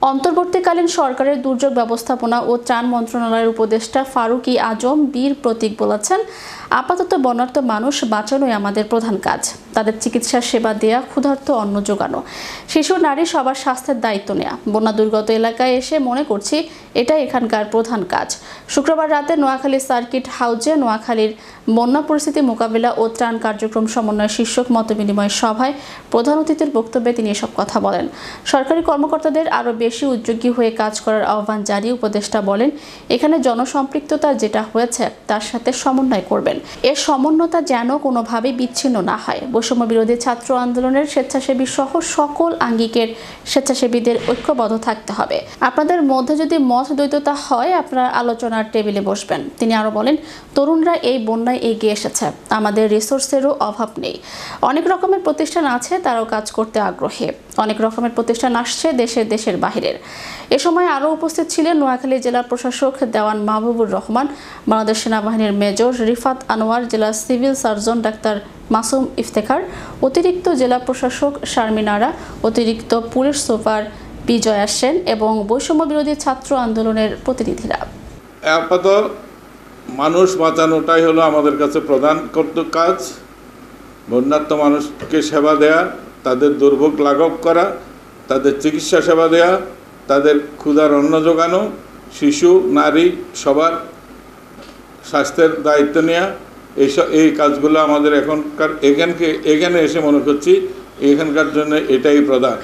অন্তর্বর্তীকালীন সরকারের দুর্যোগ ব্যবস্থাপনা ও ত্রাণ মন্ত্রণালয়ের উপদেষ্টা ফারুক ই আজম বীর প্রতীক বলেছেন, আপাতত বন্যার্ত মানুষ বাঁচানোই আমাদের প্রধান কাজ। তাদের চিকিৎসা সেবা দেয়া, ক্ষুধার্ত অন্ন জোগানো, শিশু নারী সবার স্বাস্থ্যের দায়িত্ব নেওয়া। বন্যা দুর্গত এলাকায় এসে মনে করছি এটাই এখানকার প্রধান কাজ। শুক্রবার রাতে নোয়াখালী সার্কিট হাউজে নোয়াখালীর বন্যা পরিস্থিতি মোকাবিলা ও ত্রাণ কার্যক্রম সমন্বয় শীর্ষক মতবিনিময় সভায় প্রধান অতিথির বক্তব্যে তিনি এসব কথা বলেন। সরকারি কর্মকর্তাদের আরও বেশি উদ্যোগী হয়ে কাজ করার আহ্বান জানিয়ে উপদেষ্টা বলেন, এখানে জনসম্পৃক্ততা যেটা হয়েছে তার সাথে সমন্বয় করবেন। এর সমন্বয়তা যেন কোনোভাবেই বিচ্ছিন্ন না হয়। বৈষম্য বিরোধী ছাত্র আন্দোলনের স্বেচ্ছাসেবী সহ সকল আঙ্গিকের স্বেচ্ছাসেবীদের ঐক্যবদ্ধ থাকতে হবে। আপনাদের মধ্যে যদি মত দ্বৈততা হয়, আপনারা আলোচনার টেবিলে বসবেন। তিনি আরও বলেন, তরুণরা এই বন্যায় এগিয়ে এসেছে, আমাদের রিসোর্সেরও অভাব নেই। অনেক রকমের প্রতিষ্ঠান আছে, তারাও কাজ করতে আগ্রহী। অনেক রকমের প্রতিষ্ঠান আসছে দেশের বাহিরের। এ সময় আরও উপস্থিত ছিলেন নোয়াখালী জেলা প্রশাসক দেওয়ান মাহবুবুর রহমান, বাংলাদেশ সেনাবাহিনীর মেজর রিফাত আনোয়ার, জেলা civil surgeon doctor Masum Iftekhar, অতিরিক্ত জেলা প্রশাসক শারমিন আরা, অতিরিক্ত পুলিশ সুপার বিজয়া সেন এবং বৈষম্য বিরোধী ছাত্র আন্দোলনের প্রতিনিধিরা। আপাতত মানুষ বাঁচানোটাই হলো আমাদের কাছে প্রধান কাজ। বন্যার্ত মানুষকে সেবা দেয়া, তাদের দুর্ভোগ লাঘব করা, তাদের চিকিৎসা সেবা দেয়া, তাদের ক্ষুধার অন্ন জোগানো, শিশু নারী সবার স্বাস্থ্যের দায়িত্ব নেওয়া, এই কাজগুলো আমাদের এখানে এসে মনে করছি এখানকার জন্য এটাই প্রধান।